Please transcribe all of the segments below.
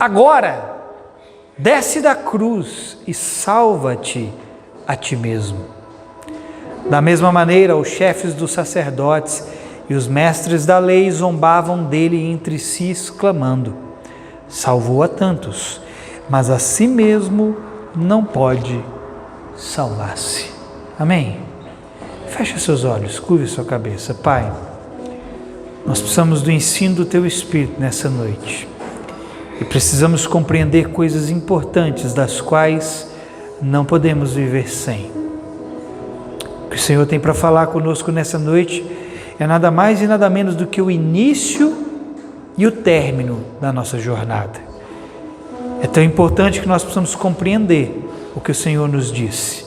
Agora, desce da cruz e salva-te a ti mesmo. Da mesma maneira, os chefes dos sacerdotes e os mestres da lei zombavam dele entre si, exclamando: salvou a tantos, mas a si mesmo não pode salvar-se. Amém? Feche seus olhos, curve sua cabeça. Pai, nós precisamos do ensino do Teu Espírito nessa noite. E precisamos compreender coisas importantes das quais não podemos viver sem. O que o Senhor tem para falar conosco nessa noite é nada mais e nada menos do que o início e o término da nossa jornada. É tão importante que nós precisamos compreender o que o Senhor nos disse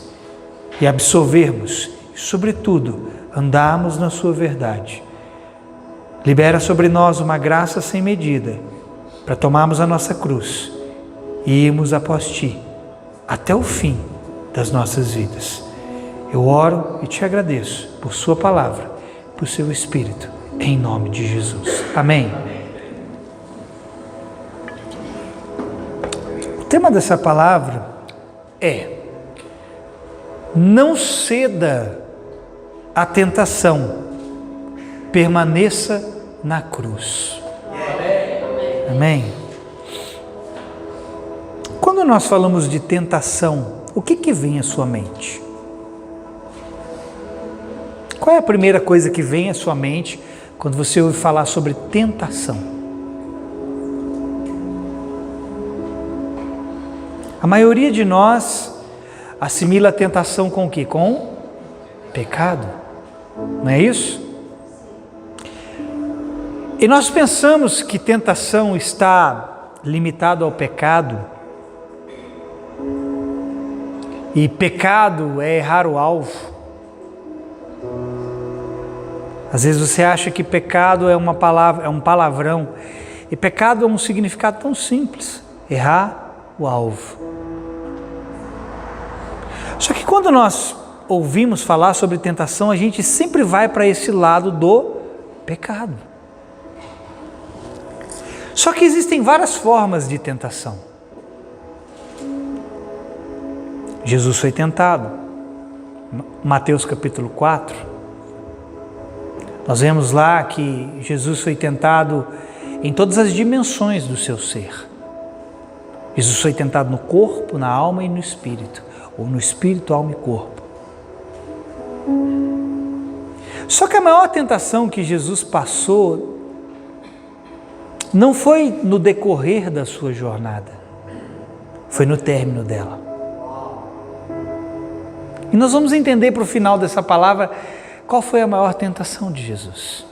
e absorvermos e, sobretudo, andarmos na sua verdade. Libera sobre nós uma graça sem medida para tomarmos a nossa cruz e irmos após Ti até o fim das nossas vidas. Eu oro e te agradeço por Sua palavra, por Seu Espírito, em nome de Jesus. Amém. O tema dessa palavra é: não ceda à tentação, permaneça na cruz. Amém? Quando nós falamos de tentação, o que vem à sua mente? Qual é a primeira coisa que vem à sua mente quando você ouve falar sobre tentação? A maioria de nós assimila a tentação com o quê? Com pecado. Não é isso? E nós pensamos que tentação está limitado ao pecado, e pecado é errar o alvo. Às vezes você acha que pecado é uma palavra, é um palavrão, e pecado é um significado tão simples: errar o alvo. Só que quando nós ouvimos falar sobre tentação, a gente sempre vai para esse lado do pecado. Só que existem várias formas de tentação. Jesus foi tentado. Mateus capítulo 4. Nós vemos lá que Jesus foi tentado em todas as dimensões do seu ser. Jesus foi tentado no corpo, na alma e no espírito. Ou no espírito, alma e corpo. Só que a maior tentação que Jesus passou não foi no decorrer da sua jornada, foi no término dela. E nós vamos entender para o final dessa palavra qual foi a maior tentação de Jesus.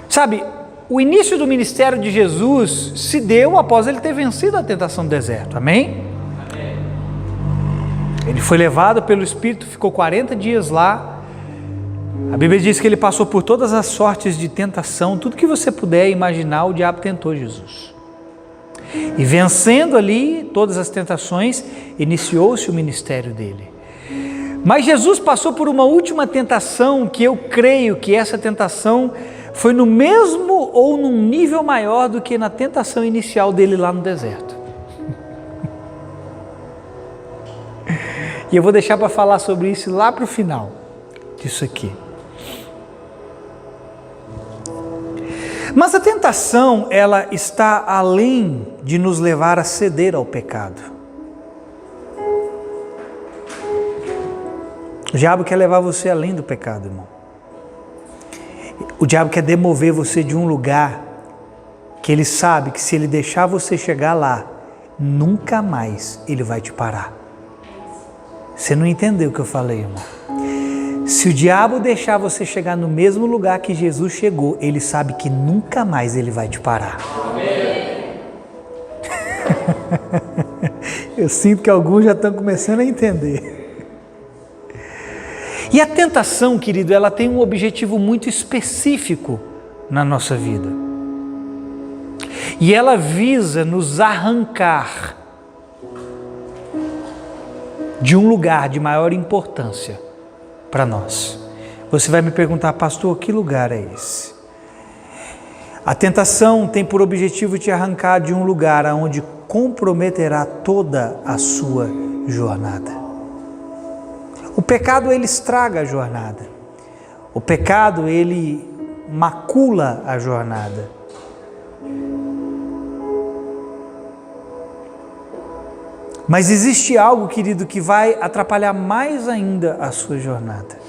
Sabe, o início do ministério de Jesus se deu após ele ter vencido a tentação do deserto, amém? Amém. Ele foi levado pelo Espírito, ficou 40 dias lá. A Bíblia diz que ele passou por todas as sortes de tentação, tudo que você puder imaginar, o diabo tentou Jesus. E vencendo ali todas as tentações, iniciou-se o ministério dele. Mas Jesus passou por uma última tentação, que eu creio que essa tentação foi no mesmo ou num nível maior do que na tentação inicial dele lá no deserto. E eu vou deixar para falar sobre isso lá para o final disso aqui. Mas a tentação, ela está além de nos levar a ceder ao pecado. O diabo quer levar você além do pecado, irmão. O diabo quer demover você de um lugar que ele sabe que se ele deixar você chegar lá, nunca mais ele vai te parar. Você não entendeu o que eu falei, irmão? Se o diabo deixar você chegar no mesmo lugar que Jesus chegou, ele sabe que nunca mais ele vai te parar. Amém. Eu sinto que alguns já estão começando a entender. E a tentação, querido, ela tem um objetivo muito específico na nossa vida. E ela visa nos arrancar de um lugar de maior importância para nós. Você vai me perguntar, pastor, que lugar é esse? A tentação tem por objetivo te arrancar de um lugar onde comprometerá toda a sua jornada. O pecado, ele estraga a jornada. O pecado, ele macula a jornada. Mas existe algo, querido, que vai atrapalhar mais ainda a sua jornada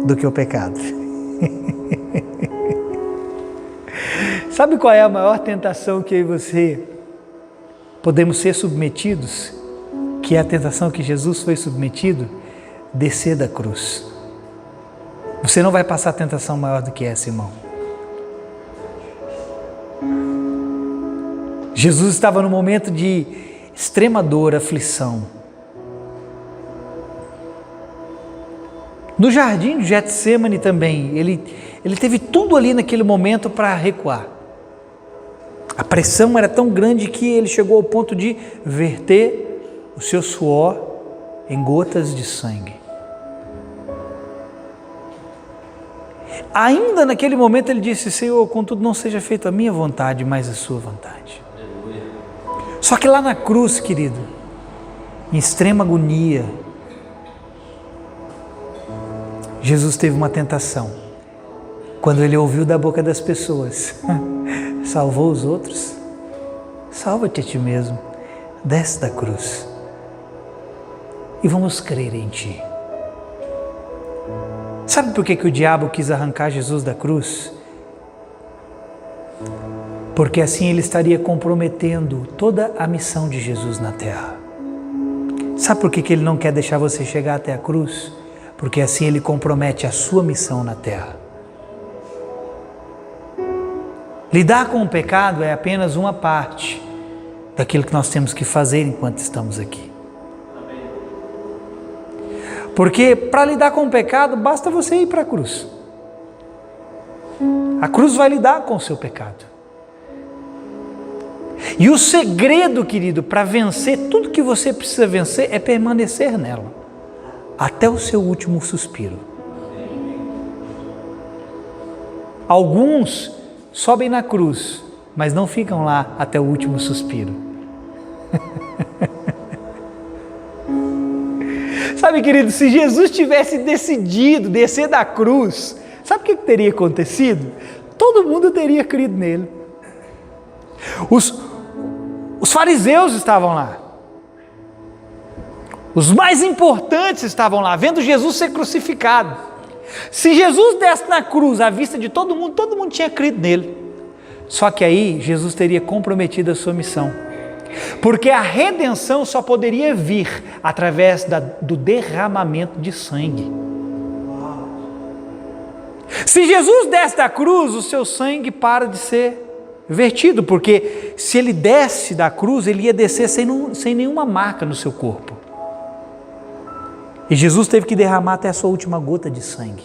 do que o pecado. Sabe qual é a maior tentação que eu e você podemos ser submetidos? Que é a tentação que Jesus foi submetido? Descer da cruz. Você não vai passar tentação maior do que essa, irmão. Jesus estava num momento de extrema dor, aflição. No jardim de Getsêmani também, ele teve tudo ali naquele momento para recuar. A pressão era tão grande que ele chegou ao ponto de verter o seu suor em gotas de sangue. Ainda naquele momento ele disse: Senhor, contudo não seja feita a minha vontade, mas a sua vontade. Só que lá na cruz, querido, em extrema agonia, Jesus teve uma tentação. Quando ele ouviu da boca das pessoas: salvou os outros, salva-te a ti mesmo, desce da cruz e vamos crer em ti. Sabe por que o diabo quis arrancar Jesus da cruz? Porque assim ele estaria comprometendo toda a missão de Jesus na terra. Sabe por que ele não quer deixar você chegar até a cruz? Porque assim ele compromete a sua missão na terra. Lidar com o pecado é apenas uma parte daquilo que nós temos que fazer enquanto estamos aqui. Porque para lidar com o pecado, basta você ir para a cruz. A cruz vai lidar com o seu pecado. E o segredo, querido, para vencer tudo que você precisa vencer é permanecer nela, até o seu último suspiro. Alguns sobem na cruz, mas não ficam lá até o último suspiro. Sabe, querido, se Jesus tivesse decidido descer da cruz, sabe o que teria acontecido? Todo mundo teria crido nele. Os fariseus estavam lá. Os mais importantes estavam lá, vendo Jesus ser crucificado. Se Jesus desce na cruz à vista de todo mundo tinha crido nele. Só que aí Jesus teria comprometido a sua missão. Porque a redenção só poderia vir através do derramamento de sangue. Se Jesus desce da cruz, o seu sangue para de ser vertido, porque se ele desce da cruz, ele ia descer sem nenhuma marca no seu corpo. E Jesus teve que derramar até a sua última gota de sangue.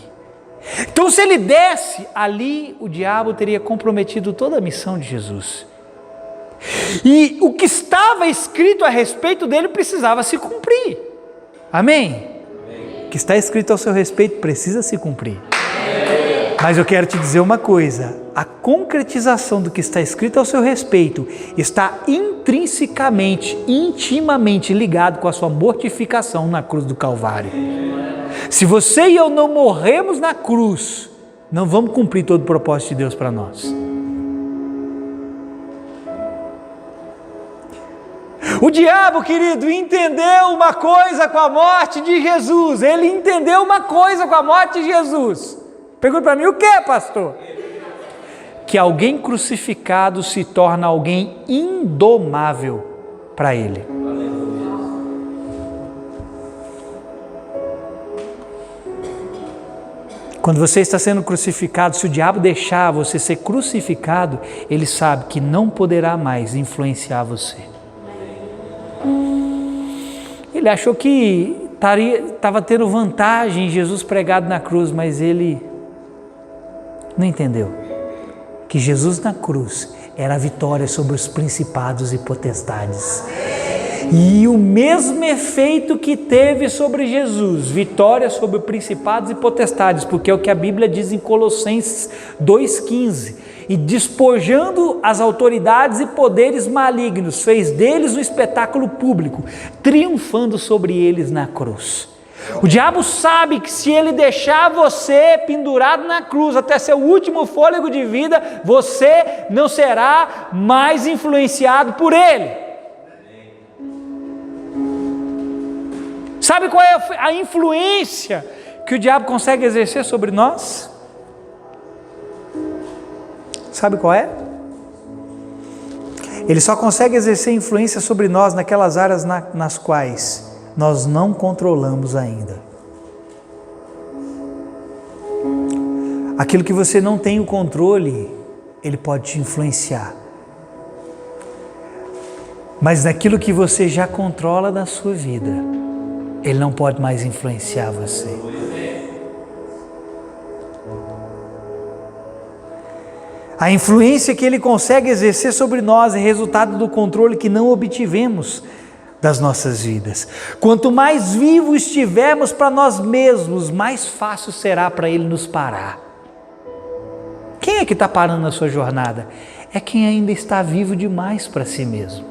Então, se ele desce, ali o diabo teria comprometido toda a missão de Jesus. E o que estava escrito a respeito dele precisava se cumprir. Amém? O que está escrito ao seu respeito precisa se cumprir. Mas eu quero te dizer uma coisa: a concretização do que está escrito ao seu respeito está intrinsecamente, intimamente ligado com a sua mortificação na cruz do Calvário. Se você e eu não morremos na cruz, não vamos cumprir todo o propósito de Deus para nós. O diabo, querido, entendeu uma coisa com a morte de Jesus. Ele entendeu uma coisa com a morte de Jesus. Pergunta para mim: o que, pastor? Que alguém crucificado se torna alguém indomável para ele. Quando você está sendo crucificado, se o diabo deixar você ser crucificado, ele sabe que não poderá mais influenciar você. Ele achou que estava tendo vantagem em Jesus pregado na cruz, mas ele não entendeu que Jesus na cruz era a vitória sobre os principados e potestades. E o mesmo efeito que teve sobre Jesus, vitória sobre principados e potestades, porque é o que a Bíblia diz em Colossenses 2,15, e despojando as autoridades e poderes malignos, fez deles um espetáculo público, triunfando sobre eles na cruz. O diabo sabe que se ele deixar você pendurado na cruz até seu último fôlego de vida, você não será mais influenciado por ele. Sabe qual é a influência que o diabo consegue exercer sobre nós? Sabe qual é? Ele só consegue exercer influência sobre nós naquelas áreas nas quais nós não controlamos ainda. Aquilo que você não tem o controle, ele pode te influenciar. Mas naquilo que você já controla na sua vida, ele não pode mais influenciar você. A influência que ele consegue exercer sobre nós é resultado do controle que não obtivemos das nossas vidas. Quanto mais vivo estivermos para nós mesmos, mais fácil será para ele nos parar. Quem é que está parando a sua jornada? É quem ainda está vivo demais para si mesmo.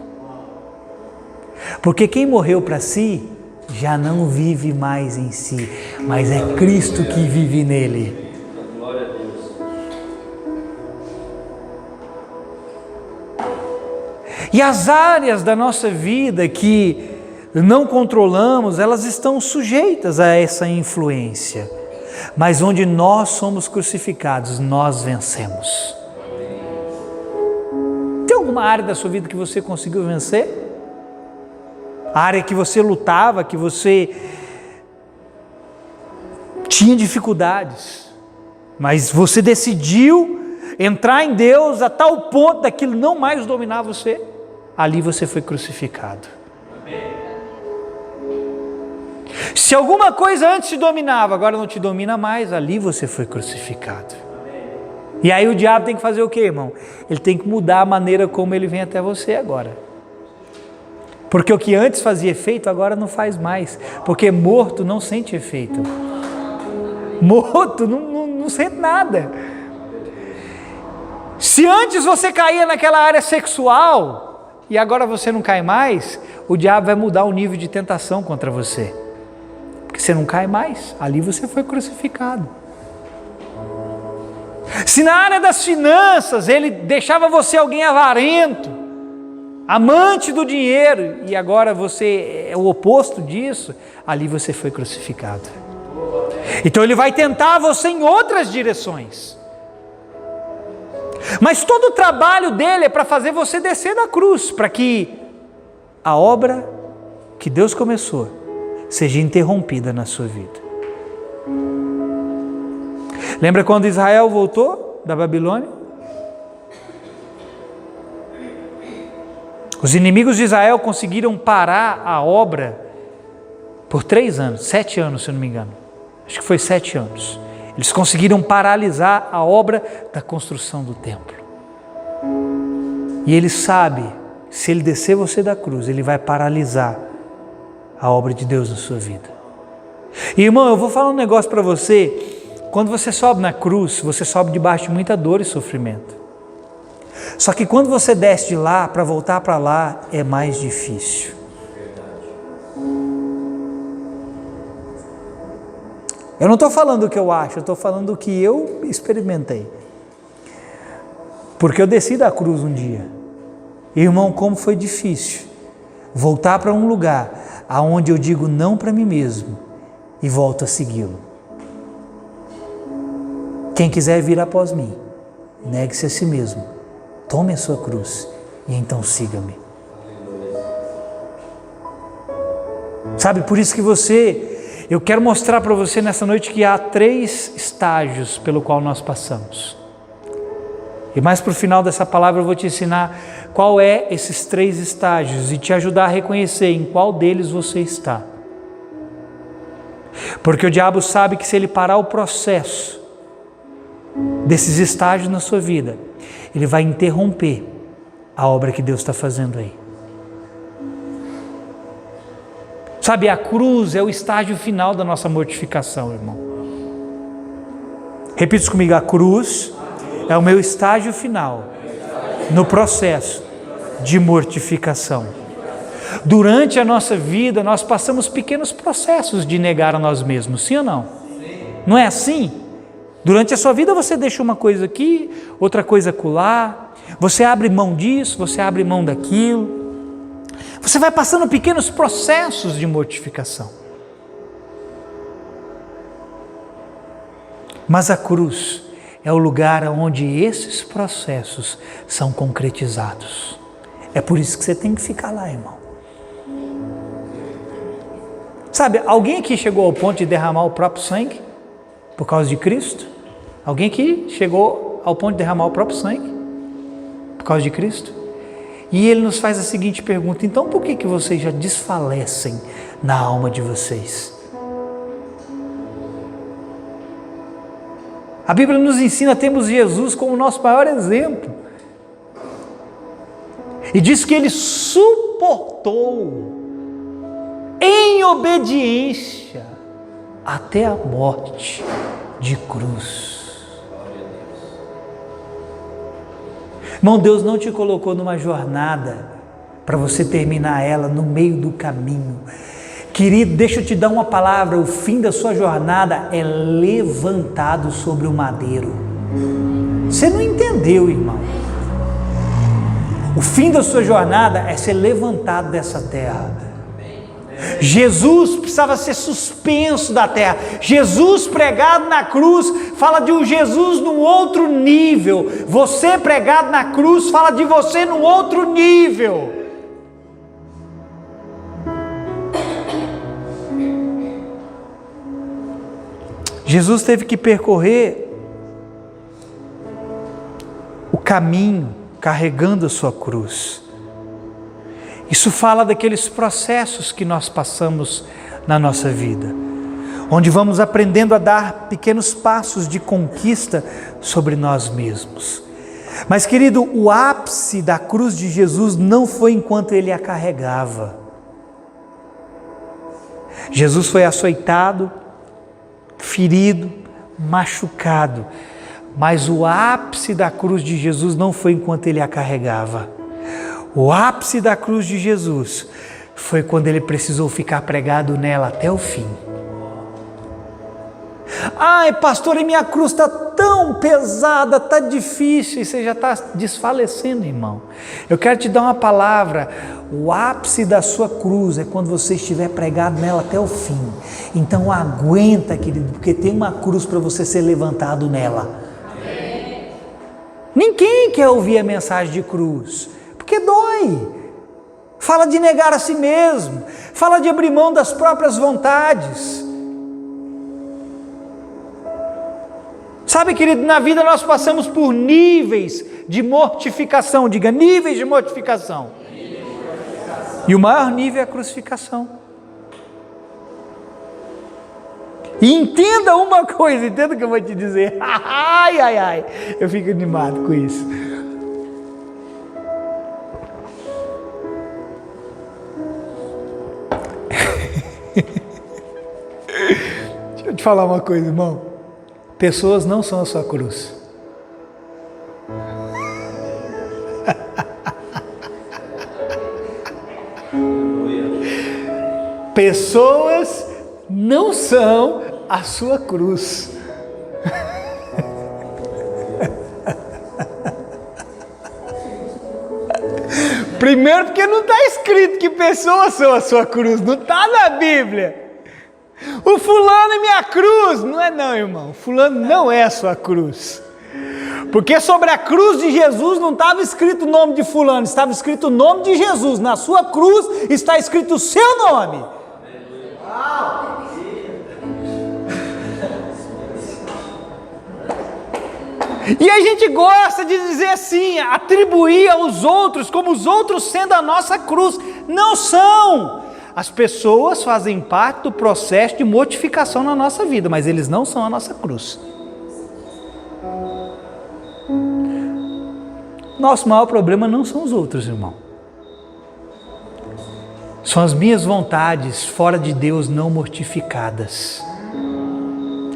Porque quem morreu para si, já não vive mais em si, mas é Cristo que vive nele. Glória a Deus. E as áreas da nossa vida que não controlamos, elas estão sujeitas a essa influência. Mas onde nós somos crucificados, nós vencemos. Tem alguma área da sua vida que você conseguiu vencer? A área que você lutava, que você tinha dificuldades, mas você decidiu entrar em Deus a tal ponto daquilo não mais dominar você, ali você foi crucificado. Se alguma coisa antes te dominava, agora não te domina mais, ali você foi crucificado. E aí o diabo tem que fazer o quê, irmão? Ele tem que mudar a maneira como ele vem até você agora. Porque o que antes fazia efeito, agora não faz mais. Porque morto não sente efeito. Morto não sente nada. Se antes você caía naquela área sexual, e agora você não cai mais, o diabo vai mudar o nível de tentação contra você. Porque você não cai mais, ali você foi crucificado. Se na área das finanças ele deixava você alguém avarento, amante do dinheiro, e agora você é o oposto disso, ali você foi crucificado. Então ele vai tentar você em outras direções. Mas todo o trabalho dele é para fazer você descer da cruz, para que a obra que Deus começou seja interrompida na sua vida. Lembra quando Israel voltou da Babilônia? Os inimigos de Israel conseguiram parar a obra por 3 anos, 7 anos, se eu não me engano. Acho que foi 7 anos. Eles conseguiram paralisar a obra da construção do templo. E ele sabe, se ele descer você da cruz, ele vai paralisar a obra de Deus na sua vida. E, irmão, eu vou falar um negócio para você. Quando você sobe na cruz, você sobe debaixo de muita dor e sofrimento. Só que quando você desce de lá, para voltar para lá, é mais difícil. Eu não estou falando o que eu acho, eu estou falando o que eu experimentei. Porque eu desci da cruz um dia. Irmão, como foi difícil voltar para um lugar aonde eu digo não para mim mesmo e volto a segui-lo. Quem quiser vir após mim, negue-se a si mesmo, tome a sua cruz e então siga-me. Sabe, por isso que eu quero mostrar para você nessa noite que há 3 estágios pelo qual nós passamos. E mais para o final dessa palavra eu vou te ensinar qual é esses 3 estágios e te ajudar a reconhecer em qual deles você está. Porque o diabo sabe que se ele parar o processo desses estágios na sua vida, ele vai interromper a obra que Deus está fazendo aí. Sabe, a cruz é o estágio final da nossa mortificação, irmão. Repita isso comigo, a cruz é o meu estágio final no processo de mortificação. Durante a nossa vida, nós passamos pequenos processos de negar a nós mesmos, sim ou não? Não é assim? Durante a sua vida você deixa uma coisa aqui, outra coisa acolá, você abre mão disso, você abre mão daquilo. Você vai passando pequenos processos de mortificação. Mas a cruz é o lugar onde esses processos são concretizados. É por isso que você tem que ficar lá, irmão. Sabe, alguém aqui chegou ao ponto de derramar o próprio sangue por causa de Cristo? Alguém aqui chegou ao ponto de derramar o próprio sangue por causa de Cristo? E ele nos faz a seguinte pergunta: então por que vocês já desfalecem na alma de vocês? A Bíblia nos ensina, temos Jesus como nosso maior exemplo. E diz que ele suportou em obediência até a morte de cruz. Irmão, Deus não te colocou numa jornada para você terminar ela no meio do caminho. Querido, deixa eu te dar uma palavra: o fim da sua jornada é levantado sobre o madeiro. Você não entendeu, irmão? O fim da sua jornada é ser levantado dessa terra. Jesus precisava ser suspenso da terra. Jesus pregado na cruz fala de um Jesus num outro nível. Você pregado na cruz fala de você num outro nível. Jesus teve que percorrer o caminho carregando a sua cruz. Isso fala daqueles processos que nós passamos na nossa vida, onde vamos aprendendo a dar pequenos passos de conquista sobre nós mesmos. Mas, querido, o ápice da cruz de Jesus não foi enquanto ele a carregava. Jesus foi açoitado, ferido, machucado, mas o ápice da cruz de Jesus não foi enquanto ele a carregava. O ápice da cruz de Jesus foi quando ele precisou ficar pregado nela até o fim. Ai, pastor, e minha cruz está tão pesada, está difícil, e você já está desfalecendo, irmão. Eu quero te dar uma palavra: o ápice da sua cruz é quando você estiver pregado nela até o fim. Então aguenta, querido, porque tem uma cruz para você ser levantado nela. Ninguém quer ouvir a mensagem de cruz, porque dói. Fala de negar a si mesmo, fala de abrir mão das próprias vontades. Sabe, querido, na vida nós passamos por níveis de mortificação. Diga, níveis de mortificação. E o maior nível é a crucificação. E entenda uma coisa, entenda o que eu vou te dizer. Ai, ai, ai, eu fico animado com isso. Deixa eu te falar uma coisa, irmão. Pessoas não são a sua cruz. Pessoas não são a sua cruz. Primeiro porque não está escrito que pessoas são a sua cruz, não está na Bíblia. O fulano é minha cruz. Não é não, irmão. Fulano não é a sua cruz. Porque sobre a cruz de Jesus não estava escrito o nome de fulano, estava escrito o nome de Jesus. Na sua cruz está escrito o seu nome. E a gente gosta de dizer assim, atribuir aos outros como os outros sendo a nossa cruz. Não são. As pessoas fazem parte do processo de mortificação na nossa vida, mas eles não são a nossa cruz. Nosso maior problema não são os outros, irmão. São as minhas vontades fora de Deus não mortificadas.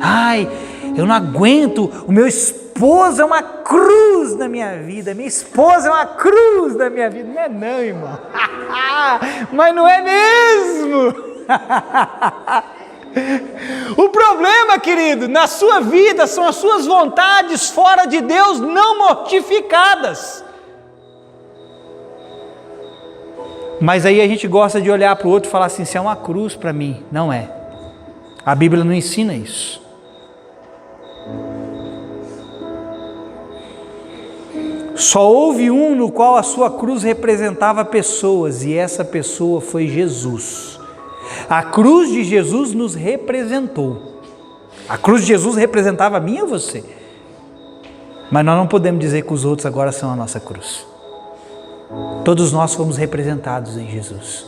Ai, eu não aguento, o meu esposo é uma cruz na minha vida, minha esposa é uma cruz na minha vida. Não é não, irmão. Mas não é mesmo. O problema, querido, na sua vida são as suas vontades fora de Deus não mortificadas. Mas aí a gente gosta de olhar para o outro e falar assim, isso é uma cruz para mim. Não é. A Bíblia não ensina isso. Só houve um no qual a sua cruz representava pessoas, e essa pessoa foi Jesus. A cruz de Jesus nos representou. A cruz de Jesus representava a mim e você. Mas nós não podemos dizer que os outros agora são a nossa cruz. Todos nós fomos representados em Jesus.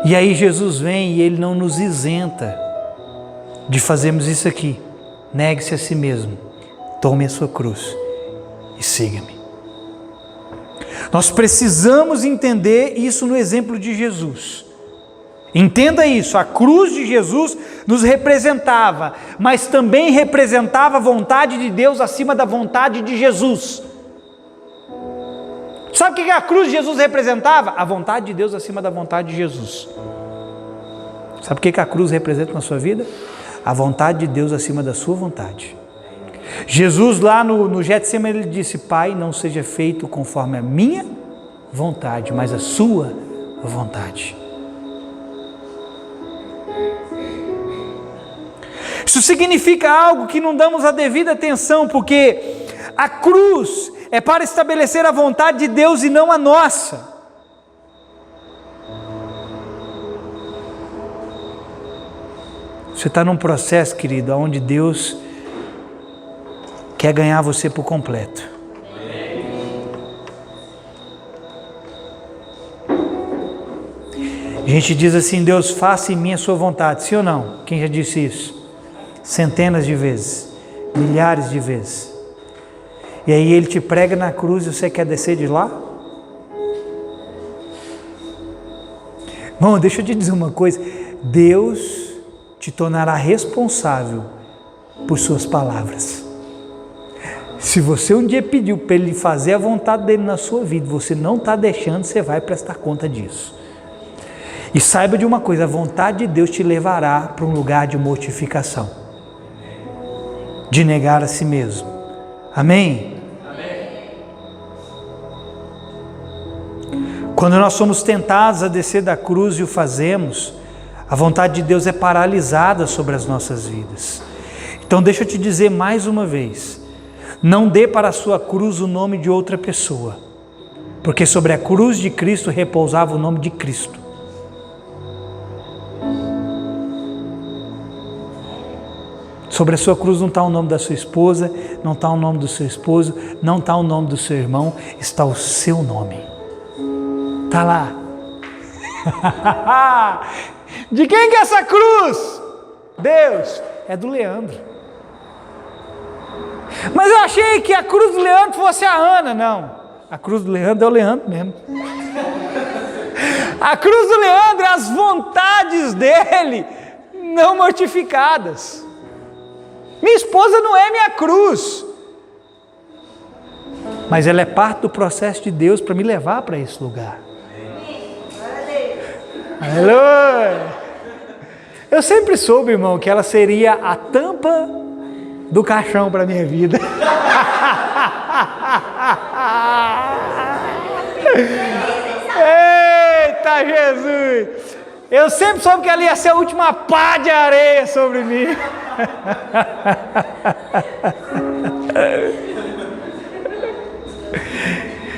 E aí Jesus vem e Ele não nos isenta de fazermos isso aqui. Negue-se a si mesmo, tome a sua cruz e siga-me. Nós precisamos entender isso no exemplo de Jesus. Entenda isso, a cruz de Jesus nos representava, mas também representava a vontade de Deus acima da vontade de Jesus. Sabe o que a cruz de Jesus representava? A vontade de Deus acima da vontade de Jesus. Sabe o que a cruz representa na sua vida? A vontade de Deus acima da sua vontade. Jesus lá no Getsemane, Ele disse, Pai, não seja feito conforme a minha vontade, mas a sua vontade. Isso significa algo que não damos a devida atenção, porque a cruz é para estabelecer a vontade de Deus e não a nossa. Você está num processo, querido, onde Deus quer ganhar você por completo. A gente diz assim, Deus, faça em mim a sua vontade, sim ou não? Quem já disse isso? Centenas de vezes, milhares de vezes. E aí Ele te prega na cruz e você quer descer de lá? Bom, deixa eu te dizer uma coisa, Deus te tornará responsável por suas palavras. Se você um dia pediu para Ele fazer a vontade dEle na sua vida, você não está deixando, você vai prestar conta disso. E saiba de uma coisa, a vontade de Deus te levará para um lugar de mortificação, de negar a si mesmo. Amém? Amém. Quando nós somos tentados a descer da cruz e o fazemos, a vontade de Deus é paralisada sobre as nossas vidas. Então deixa eu te dizer mais uma vez, não dê para a sua cruz o nome de outra pessoa, porque sobre a cruz de Cristo repousava o nome de Cristo. Sobre a sua cruz não está o nome da sua esposa, não está o nome do seu esposo, não está o nome do seu irmão, está o seu nome. Está lá. De quem que é essa cruz? Deus, é do Leandro. Mas eu achei que a cruz do Leandro fosse a Ana. Não, a cruz do Leandro é o Leandro mesmo. A cruz do Leandro é as vontades dele não mortificadas. Minha esposa não é minha cruz, mas ela é parte do processo de Deus para me levar para esse lugar. Aleluia! Eu sempre soube, irmão, que ela seria a tampa do caixão para a minha vida. Eita Jesus! Eu sempre soube que ela ia ser a última pá de areia sobre mim.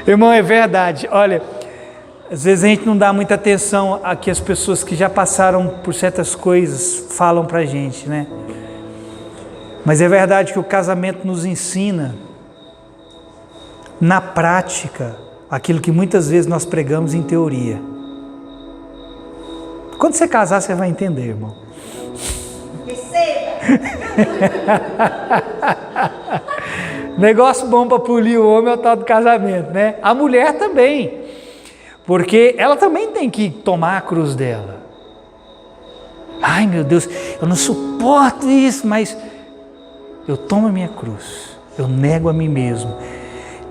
Irmão, é verdade. Olha, às vezes a gente não dá muita atenção a que as pessoas que já passaram por certas coisas falam pra gente, né? Mas é verdade que o casamento nos ensina, na prática, aquilo que muitas vezes nós pregamos em teoria. Quando você casar, você vai entender, irmão. Negócio bom para polir o homem é o tal do casamento, né? A mulher também, porque ela também tem que tomar a cruz dela. Ai meu Deus, eu não suporto isso, mas eu tomo a minha cruz, eu nego a mim mesmo,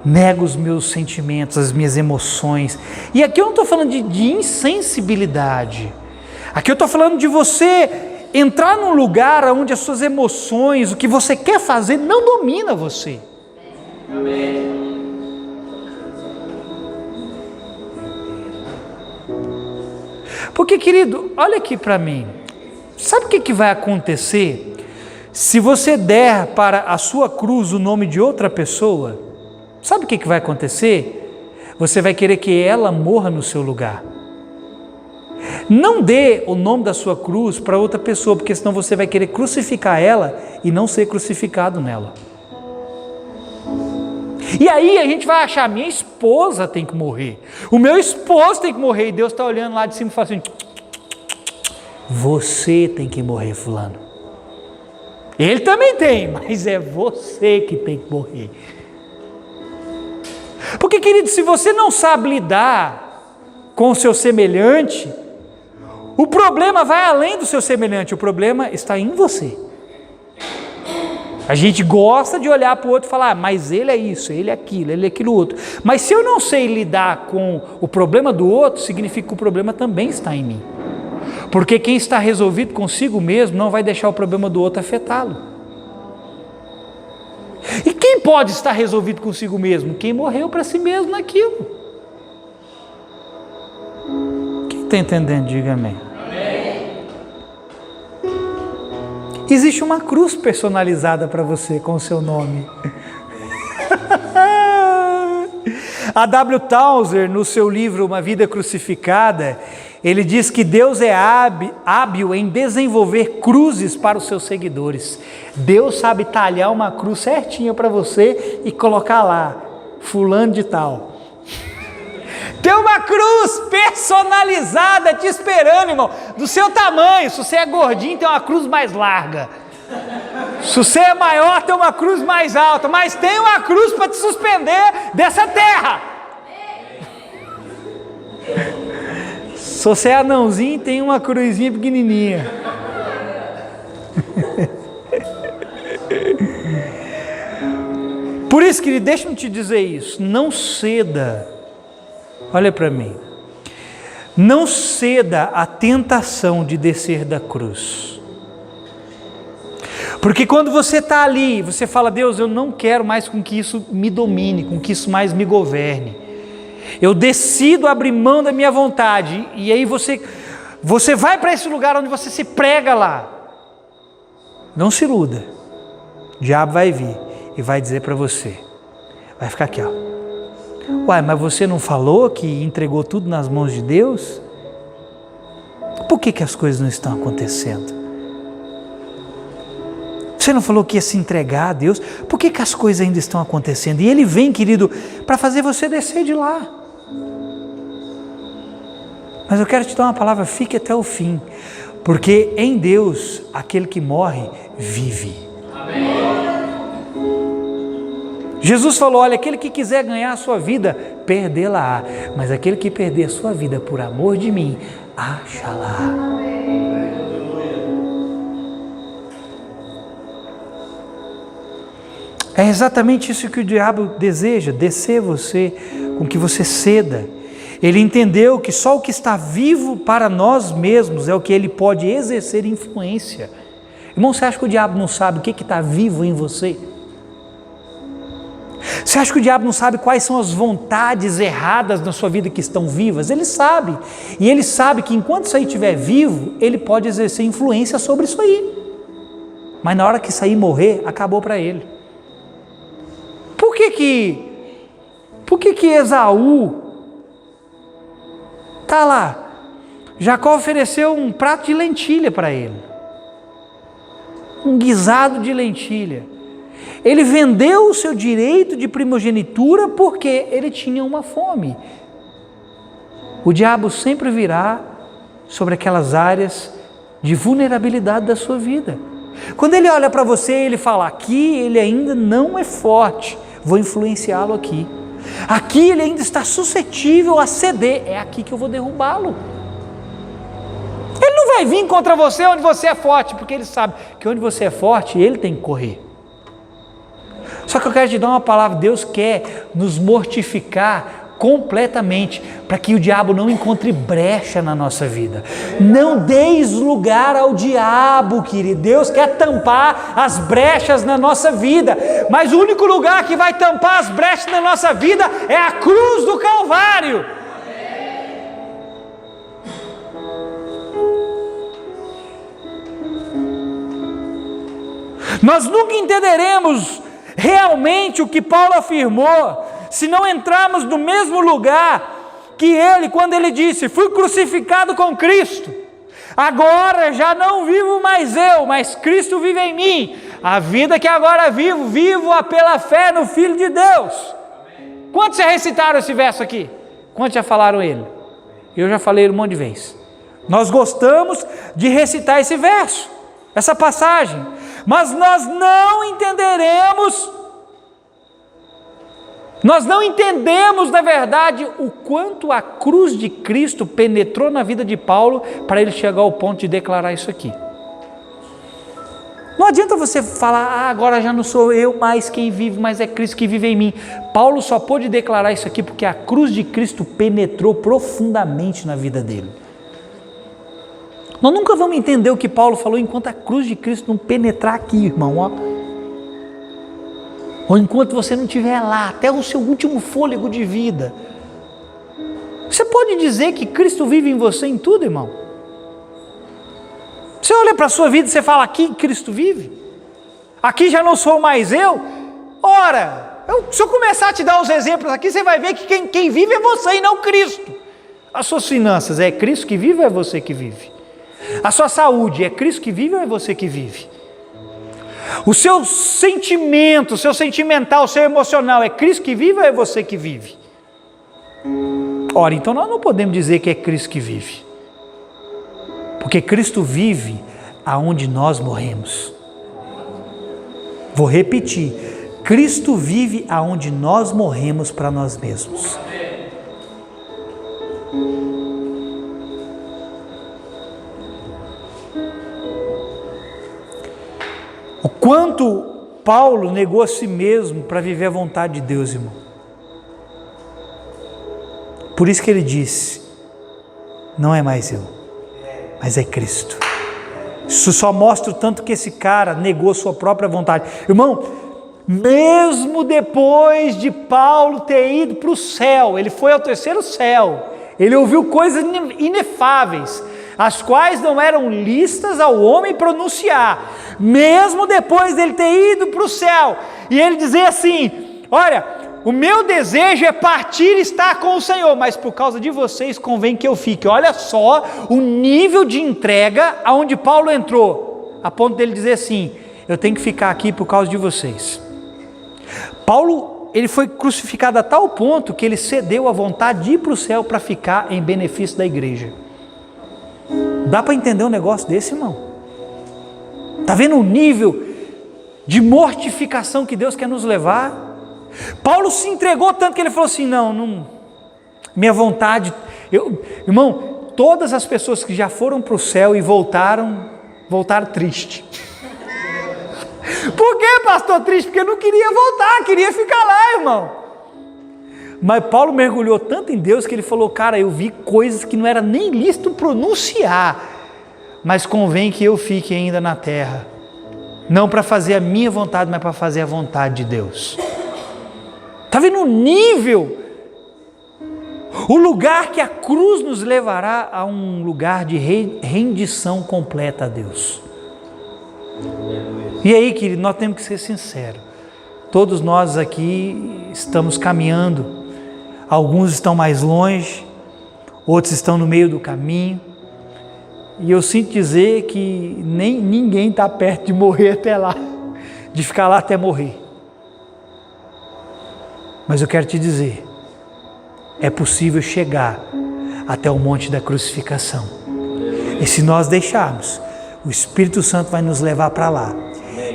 nego os meus sentimentos, as minhas emoções. E aqui eu não estou falando de insensibilidade, aqui eu estou falando de você entrar num lugar onde as suas emoções, o que você quer fazer, não domina você. Amém. Porque, querido, olha aqui para mim, sabe o que vai acontecer se você der para a sua cruz o nome de outra pessoa? Sabe o que vai acontecer? Você vai querer que ela morra no seu lugar. Não dê o nome da sua cruz para outra pessoa, porque senão você vai querer crucificar ela e não ser crucificado nela. E aí a gente vai achar, minha esposa tem que morrer, o meu esposo tem que morrer, e Deus está olhando lá de cima e fala assim, você tem que morrer, fulano. Ele também tem, mas é você que tem que morrer. Porque, querido, se você não sabe lidar com o seu semelhante, o problema vai além do seu semelhante, o problema está em você. A gente gosta de olhar para o outro e falar, mas ele é isso, ele é aquilo outro. Mas se eu não sei lidar com o problema do outro, significa que o problema também está em mim. Porque quem está resolvido consigo mesmo não vai deixar o problema do outro afetá-lo. E quem pode estar resolvido consigo mesmo? Quem morreu para si mesmo naquilo. Quem está entendendo, diga amém. Existe uma cruz personalizada para você com o seu nome. A W. Tozer, no seu livro Uma Vida Crucificada, ele diz que Deus é hábil em desenvolver cruzes para os seus seguidores. Deus sabe talhar uma cruz certinha para você e colocar lá, fulano de tal. Tem uma cruz personalizada te esperando, irmão, do seu tamanho. Se você é gordinho, tem uma cruz mais larga. Se você é maior, tem uma cruz mais alta. Mas tem uma cruz para te suspender dessa terra. Se você é anãozinho, tem uma cruzinha pequenininha. Por isso, querido, deixa-me te dizer isso. Não ceda. Olha para mim, não ceda à tentação de descer da cruz, porque quando você está ali, você fala, Deus, eu não quero mais com que isso me domine, com que isso mais me governe, eu decido abrir mão da minha vontade, e aí você vai para esse lugar onde você se prega lá. Não se iluda, o diabo vai vir e vai dizer para você, vai ficar aqui, ó. Uai, mas você não falou que entregou tudo nas mãos de Deus? Por que as coisas não estão acontecendo? Você não falou que ia se entregar a Deus? Por que as coisas ainda estão acontecendo? E Ele vem, querido, para fazer você descer de lá. Mas eu quero te dar uma palavra, fique até o fim. Porque em Deus, aquele que morre, vive. Amém. Jesus falou, olha, aquele que quiser ganhar a sua vida, perdê-la-á. Mas aquele que perder a sua vida por amor de mim, acha-la. É exatamente isso que o diabo deseja, descer você, com que você ceda. Ele entendeu que só o que está vivo para nós mesmos é o que ele pode exercer influência. Irmão, você acha que o diabo não sabe o que está vivo em você? Você acha que o diabo não sabe quais são as vontades erradas na sua vida que estão vivas? Ele sabe. E ele sabe que enquanto isso aí estiver vivo, ele pode exercer influência sobre isso aí. Mas na hora que isso aí morrer, acabou para ele. Por que Esaú está lá? Jacó ofereceu um prato de lentilha para ele. Um guisado de lentilha. Ele vendeu o seu direito de primogenitura porque ele tinha uma fome. O diabo sempre virá sobre aquelas áreas de vulnerabilidade da sua vida. Quando ele olha para você, ele fala, aqui ele ainda não é forte, vou influenciá-lo aqui. Aqui ele ainda está suscetível a ceder, é aqui que eu vou derrubá-lo. Ele não vai vir contra você onde você é forte, porque ele sabe que onde você é forte, ele tem que correr. Só que eu quero te dar uma palavra, Deus quer nos mortificar completamente, para que o diabo não encontre brecha na nossa vida. Não deis lugar ao diabo, querido. Deus quer tampar as brechas na nossa vida, mas o único lugar que vai tampar as brechas na nossa vida é a cruz do Calvário. Nós nunca entenderemos realmente o que Paulo afirmou se não entrarmos no mesmo lugar que ele, quando ele disse, fui crucificado com Cristo, agora já não vivo mais eu, mas Cristo vive em mim, a vida que agora vivo, vivo-a pela fé no Filho de Deus. Quantos já recitaram esse verso aqui? Quantos já falaram ele? Eu já falei ele um monte de vezes. Nós gostamos de recitar esse verso, essa passagem, mas nós não entendemos, na verdade, o quanto a cruz de Cristo penetrou na vida de Paulo para ele chegar ao ponto de declarar isso aqui. Não adianta você falar, agora já não sou eu mais quem vive, mas é Cristo que vive em mim. Paulo só pôde declarar isso aqui porque a cruz de Cristo penetrou profundamente na vida dele. Nós nunca vamos entender o que Paulo falou enquanto a cruz de Cristo não penetrar aqui, irmão, ó. Ou enquanto você não estiver lá, até o seu último fôlego de vida. Você pode dizer que Cristo vive em você em tudo, irmão? Você olha para a sua vida e você fala, aqui Cristo vive? Aqui já não sou mais eu? Ora, se eu começar a te dar os exemplos aqui, você vai ver que quem vive é você e não Cristo. As suas finanças, é Cristo que vive ou é você que vive? A sua saúde, é Cristo que vive ou é você que vive? O seu sentimento, o seu sentimental, o seu emocional, é Cristo que vive ou é você que vive? Ora, então nós não podemos dizer que é Cristo que vive, porque Cristo vive aonde nós morremos. Vou repetir, Cristo vive aonde nós morremos para nós mesmos. O quanto Paulo negou a si mesmo para viver a vontade de Deus, irmão. Por isso que ele disse, não é mais eu, mas é Cristo. Isso só mostra o tanto que esse cara negou sua própria vontade. Irmão, mesmo depois de Paulo ter ido para o céu, ele foi ao terceiro céu, ele ouviu coisas inefáveis, as quais não eram listas ao homem pronunciar, mesmo depois dele ter ido para o céu, e ele dizer assim, olha, o meu desejo é partir e estar com o Senhor, mas por causa de vocês convém que eu fique. Olha só o nível de entrega aonde Paulo entrou, a ponto dele dizer assim, eu tenho que ficar aqui por causa de vocês. Paulo, ele foi crucificado a tal ponto que ele cedeu a vontade de ir para o céu para ficar em benefício da igreja. Dá para entender um negócio desse, irmão? Está vendo o nível de mortificação que Deus quer nos levar? Paulo se entregou tanto que ele falou assim, não minha vontade, irmão, todas as pessoas que já foram para o céu e voltaram triste. Por que, pastor, triste? Porque não queria voltar, queria ficar lá, irmão. Mas Paulo mergulhou tanto em Deus que ele falou, cara, eu vi coisas que não era nem lícito pronunciar, mas convém que eu fique ainda na terra, não para fazer a minha vontade, mas para fazer a vontade de Deus. Está vendo o nível? O lugar que a cruz nos levará a um lugar de rendição completa a Deus. E aí, querido, nós temos que ser sinceros. Todos nós aqui estamos caminhando. Alguns estão mais longe, outros estão no meio do caminho. E eu sinto dizer que ninguém está perto de morrer até lá, de ficar lá até morrer. Mas eu quero te dizer, é possível chegar até o monte da crucificação. E se nós deixarmos, o Espírito Santo vai nos levar para lá.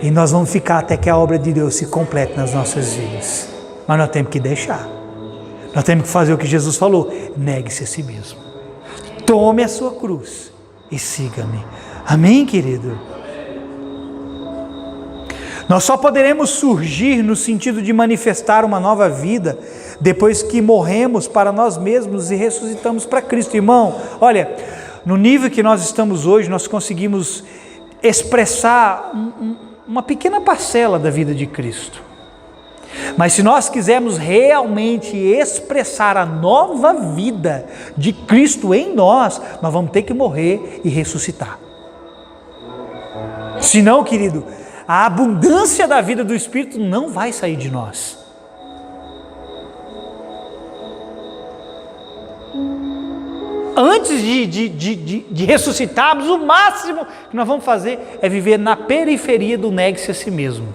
E nós vamos ficar até que a obra de Deus se complete nas nossas vidas. Mas nós temos que deixar. Nós temos que fazer o que Jesus falou. Negue-se a si mesmo. Tome a sua cruz e siga-me. Amém, querido? Nós só poderemos surgir no sentido de manifestar uma nova vida depois que morremos para nós mesmos e ressuscitamos para Cristo. Irmão, olha, no nível que nós estamos hoje, nós conseguimos expressar uma pequena parcela da vida de Cristo. Mas se nós quisermos realmente expressar a nova vida de Cristo em nós, nós vamos ter que morrer e ressuscitar. Senão, querido, a abundância da vida do Espírito não vai sair de nós. Antes de ressuscitarmos, o máximo que nós vamos fazer é viver na periferia do negue-se a si mesmo.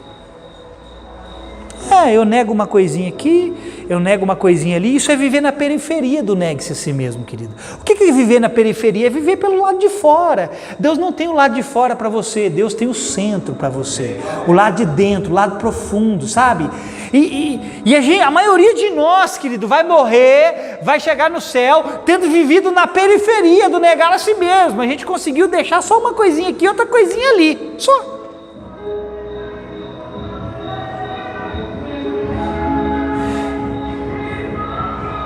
Eu nego uma coisinha aqui, eu nego uma coisinha ali, isso é viver na periferia do negue-se a si mesmo, querido. O que é viver na periferia? É viver pelo lado de fora. Deus não tem o lado de fora para você, Deus tem o centro para você, o lado de dentro, o lado profundo, sabe? E a maioria de nós, querido, vai morrer, vai chegar no céu, tendo vivido na periferia do negar a si mesmo. A gente conseguiu deixar só uma coisinha aqui, outra coisinha ali, só.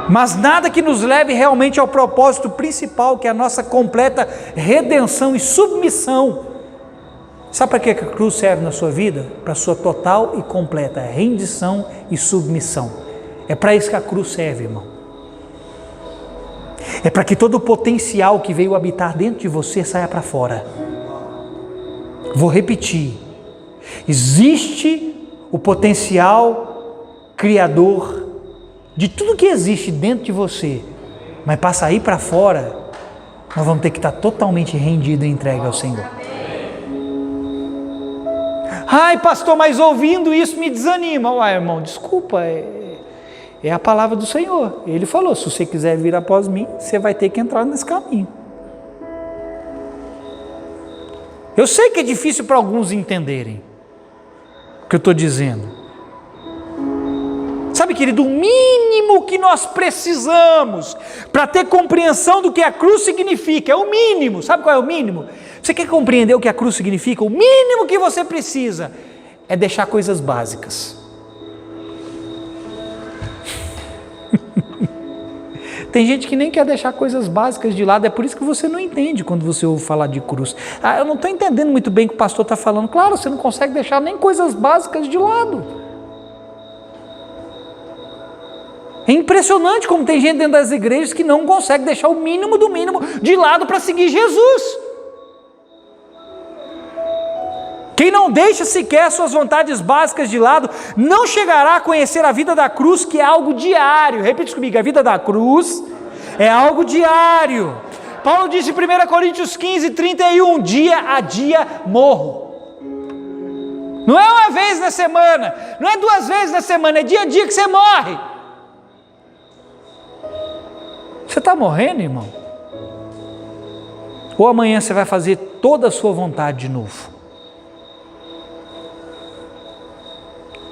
Mas nada que nos leve realmente ao propósito principal, que é a nossa completa redenção e submissão. Sabe para que a cruz serve na sua vida? Para a sua total e completa rendição e submissão. É para isso que a cruz serve, irmão. É para que todo o potencial que veio habitar dentro de você saia para fora. Vou repetir. Existe o potencial criador de tudo que existe dentro de você, mas para sair para fora, nós vamos ter que estar totalmente rendido e entregue ao Senhor. Ai, pastor, mas ouvindo isso me desanima. Uai, irmão, desculpa, é a palavra do Senhor. Ele falou, se você quiser vir após mim, você vai ter que entrar nesse caminho. Eu sei que é difícil para alguns entenderem o que eu estou dizendo. Sabe, querido, o mínimo que nós precisamos para ter compreensão do que a cruz significa, é o mínimo. Sabe qual é o mínimo? Você quer compreender o que a cruz significa? O mínimo que você precisa é deixar coisas básicas. Tem gente que nem quer deixar coisas básicas de lado, é por isso que você não entende quando você ouve falar de cruz. Eu não estou entendendo muito bem o que o pastor está falando. Claro, você não consegue deixar nem coisas básicas de lado. É impressionante como tem gente dentro das igrejas que não consegue deixar o mínimo do mínimo de lado para seguir Jesus. Quem não deixa sequer suas vontades básicas de lado, não chegará a conhecer a vida da cruz, que é algo diário. Repete comigo, a vida da cruz é algo diário. Paulo disse em 1 Coríntios 15, 31, dia a dia morro. Não é uma vez na semana, não é 2 vezes na semana, é dia a dia que você morre. Você está morrendo, irmão? Ou amanhã você vai fazer toda a sua vontade de novo?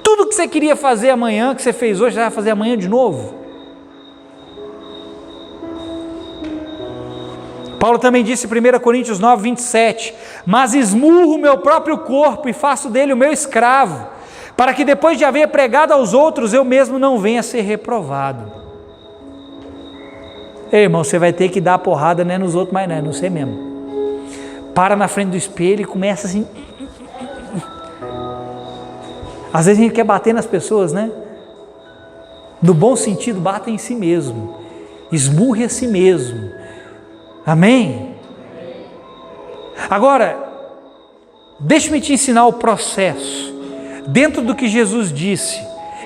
Tudo que você queria fazer amanhã, que você fez hoje, você vai fazer amanhã de novo? Paulo também disse em 1 Coríntios 9, 27, mas esmurro o meu próprio corpo e faço dele o meu escravo, para que depois de haver pregado aos outros, eu mesmo não venha a ser reprovado. Ei, irmão, você vai ter que dar a porrada, não é nos outros, mas não é no você mesmo. Para na frente do espelho e começa assim. Às vezes a gente quer bater nas pessoas, né? No bom sentido, bata em si mesmo. Esmurre a si mesmo. Amém? Agora, deixa-me te ensinar o processo. Dentro do que Jesus disse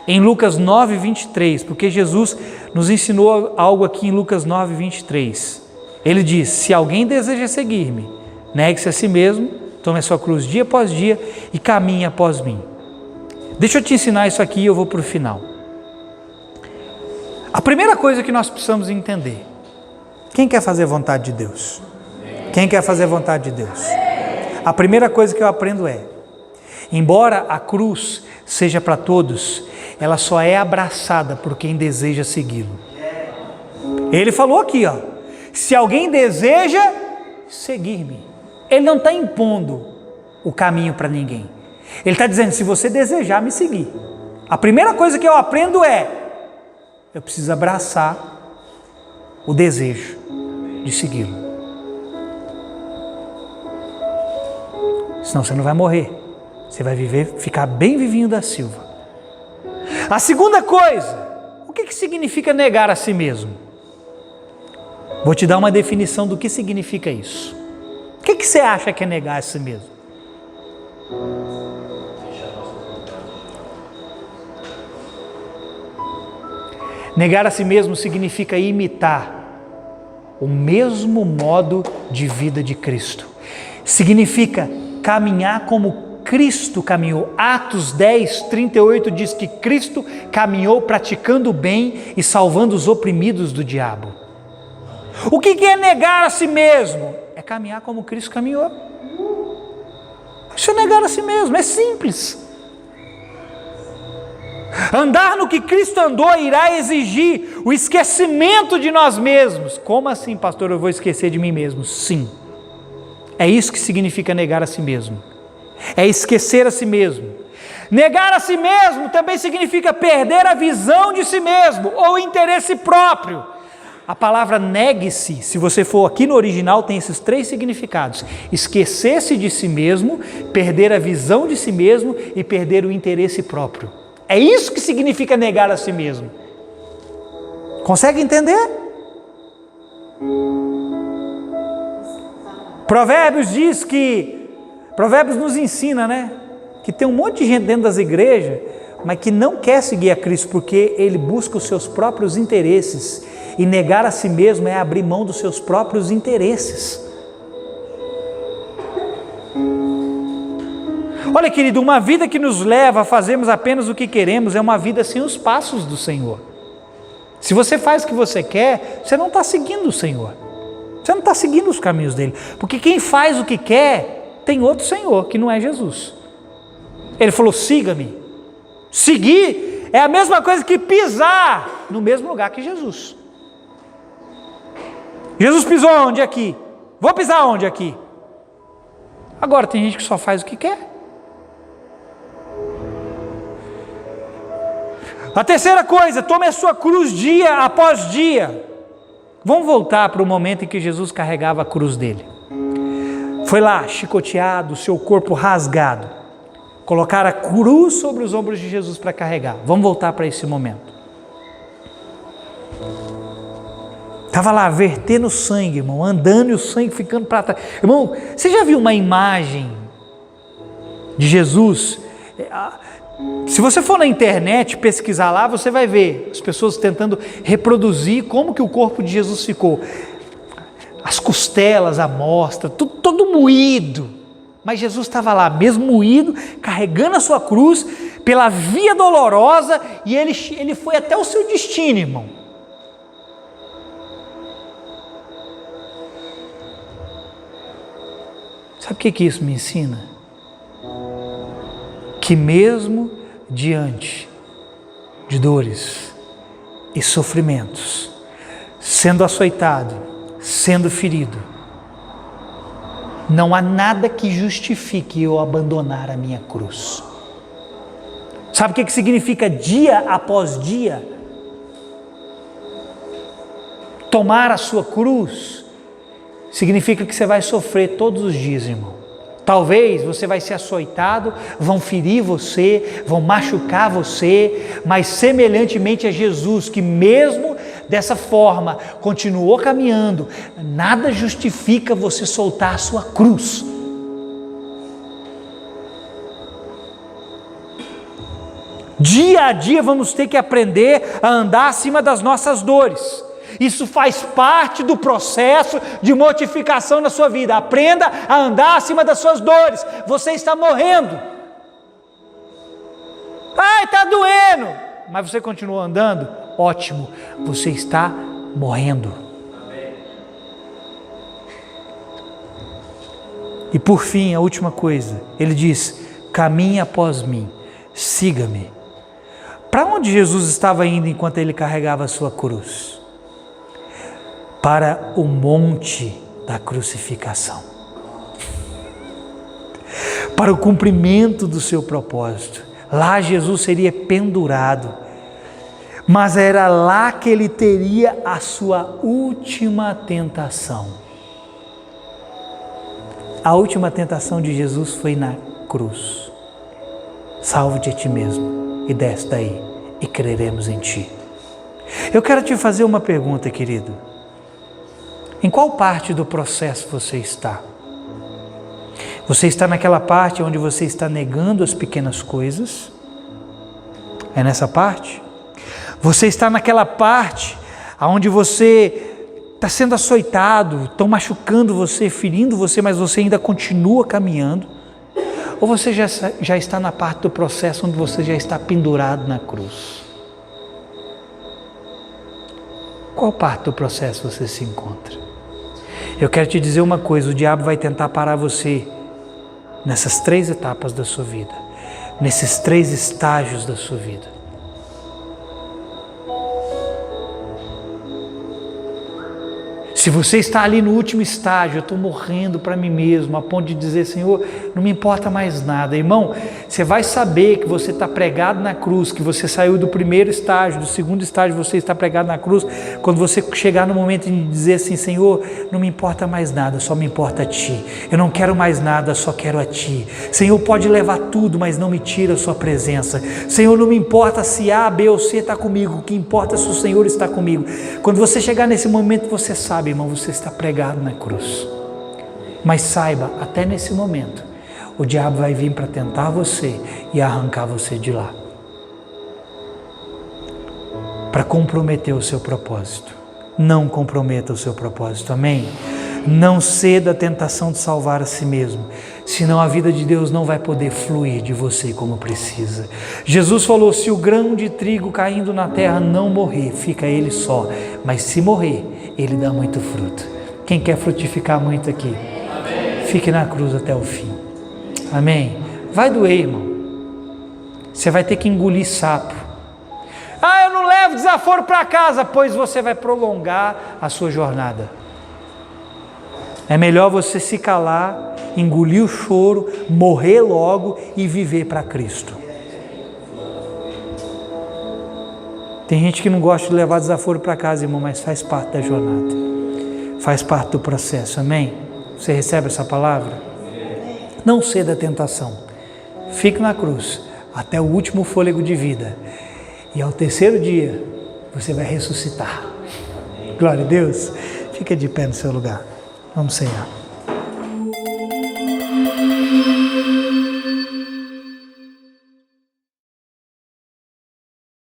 em Lucas 9, 23, porque Jesus nos ensinou algo aqui em Lucas 9, 23. Ele diz, se alguém deseja seguir-me, negue-se a si mesmo, tome a sua cruz dia após dia e caminhe após mim. Deixa eu te ensinar isso aqui e eu vou para o final. A primeira coisa que nós precisamos entender, quem quer fazer a vontade de Deus? Quem quer fazer a vontade de Deus? a primeira coisa que eu aprendo é, embora a cruz seja para todos, ela só é abraçada por quem deseja segui-lo. Ele falou aqui, ó, se alguém deseja seguir-me, ele não está impondo o caminho para ninguém. Ele está dizendo, se você desejar me seguir, a primeira coisa que eu aprendo é, eu preciso abraçar o desejo de segui-lo. Senão você não vai morrer. Você vai viver, ficar bem vivinho da Silva. A segunda coisa, o que significa negar a si mesmo? Vou te dar uma definição do que significa isso. O que você acha que é negar a si mesmo? Negar a si mesmo significa imitar o mesmo modo de vida de Cristo. Significa caminhar como Cristo caminhou. Atos 10, 38 diz que Cristo caminhou praticando o bem e salvando os oprimidos do diabo. O que é negar a si mesmo? É caminhar como Cristo caminhou. Isso é negar a si mesmo, é simples. Andar no que Cristo andou irá exigir o esquecimento de nós mesmos. Como assim, pastor, eu vou esquecer de mim mesmo? Sim, é isso que significa negar a si mesmo. É esquecer a si mesmo. Negar a si mesmo também significa perder a visão de si mesmo ou interesse próprio. A palavra negue-se, se você for aqui no original, tem esses 3 significados: esquecer-se de si mesmo, perder a visão de si mesmo e perder o interesse próprio. É isso que significa negar a si mesmo. Consegue entender? Provérbios nos ensina, né? Que tem um monte de gente dentro das igrejas, mas que não quer seguir a Cristo porque ele busca os seus próprios interesses. E negar a si mesmo é abrir mão dos seus próprios interesses. Olha, querido, uma vida que nos leva a fazermos apenas o que queremos é uma vida sem os passos do Senhor. Se você faz o que você quer, você não está seguindo o Senhor. Você não está seguindo os caminhos dele. Porque quem faz o que quer, tem outro Senhor, que não é Jesus. Ele falou, siga-me. Seguir é a mesma coisa que pisar no mesmo lugar que Jesus. Jesus pisou onde? Aqui. Vou pisar onde? Aqui. Agora tem gente que só faz o que quer. A terceira coisa, tome a sua cruz dia após dia. Vamos voltar para o momento em que Jesus carregava a cruz dele. Foi lá, chicoteado, seu corpo rasgado. Colocaram a cruz sobre os ombros de Jesus para carregar. Vamos voltar para esse momento. Estava lá vertendo sangue, irmão, andando e o sangue ficando para trás. Irmão, você já viu uma imagem de Jesus? Se você for na internet pesquisar lá, você vai ver as pessoas tentando reproduzir como que o corpo de Jesus ficou. As costelas à mostra, tudo todo moído. Mas Jesus estava lá, mesmo moído, carregando a sua cruz pela via dolorosa e ele foi até o seu destino, irmão. Sabe o que isso me ensina? Que mesmo diante de dores e sofrimentos, sendo açoitado, sendo ferido, não há nada que justifique eu abandonar a minha cruz. Sabe o que significa dia após dia? Tomar a sua cruz significa que você vai sofrer todos os dias, irmão. Talvez você vai ser açoitado, vão ferir você, vão machucar você, mas semelhantemente a Jesus, que mesmo dessa forma continuou caminhando, nada justifica você soltar a sua cruz. Dia a dia vamos ter que aprender a andar acima das nossas dores. Isso faz parte do processo de mortificação na sua vida. Aprenda a andar acima das suas dores. Você está morrendo. Ai, está doendo. Mas você continua andando? Ótimo. Você está morrendo. E por fim, a última coisa, ele diz: caminhe após mim, siga-me. Para onde Jesus estava indo enquanto ele carregava a sua cruz? Para o monte da crucificação. Para o cumprimento do seu propósito. Lá Jesus seria pendurado, mas era lá que ele teria a sua última tentação. A última tentação de Jesus foi na cruz. Salva-te a ti mesmo e desce daí e creremos em ti. Eu quero te fazer uma pergunta, querido. Em qual parte do processo você está? Você está naquela parte onde você está negando as pequenas coisas? É nessa parte? Você está naquela parte onde você está sendo açoitado, estão machucando você, ferindo você, mas você ainda continua caminhando? Ou você já está na parte do processo onde você já está pendurado na cruz? Qual parte do processo você se encontra? Eu quero te dizer uma coisa: o diabo vai tentar parar você nessas 3 etapas da sua vida, nesses 3 estágios da sua vida. Se você está ali no último estágio, eu estou morrendo para mim mesmo, a ponto de dizer: Senhor, não me importa mais nada. Irmão, você vai saber que você está pregado na cruz, que você saiu do primeiro estágio, do segundo estágio, você está pregado na cruz, quando você chegar no momento de dizer assim: Senhor, não me importa mais nada, só me importa a Ti. Eu não quero mais nada, só quero a Ti. Senhor, pode levar tudo, mas não me tira a Sua presença. Senhor, não me importa se A, B ou C está comigo, o que importa é se o Senhor está comigo. Quando você chegar nesse momento, você sabe, irmão, você está pregado na cruz. Mas saiba, até nesse momento, o diabo vai vir para tentar você e arrancar você de lá, para comprometer o seu propósito. Não comprometa o seu propósito, amém? Não ceda à tentação de salvar a si mesmo, senão a vida de Deus não vai poder fluir de você como precisa. Jesus falou: se o grão de trigo caindo na terra não morrer, fica ele só, mas se morrer, ele dá muito fruto. Quem quer frutificar muito aqui? Amém. Fique na cruz até o fim, amém? Vai doer, irmão, você vai ter que engolir sapo. Ah, eu não levo desaforo para casa, pois você vai prolongar a sua jornada. É melhor você se calar, engolir o choro, morrer logo e viver para Cristo. Tem gente que não gosta de levar desaforo para casa, irmão, mas faz parte da jornada, faz parte do processo, amém? Você recebe essa palavra? Não ceda à tentação, fique na cruz até o último fôlego de vida, e ao terceiro dia você vai ressuscitar. Glória a Deus. Fica de pé no seu lugar. Vamos cear.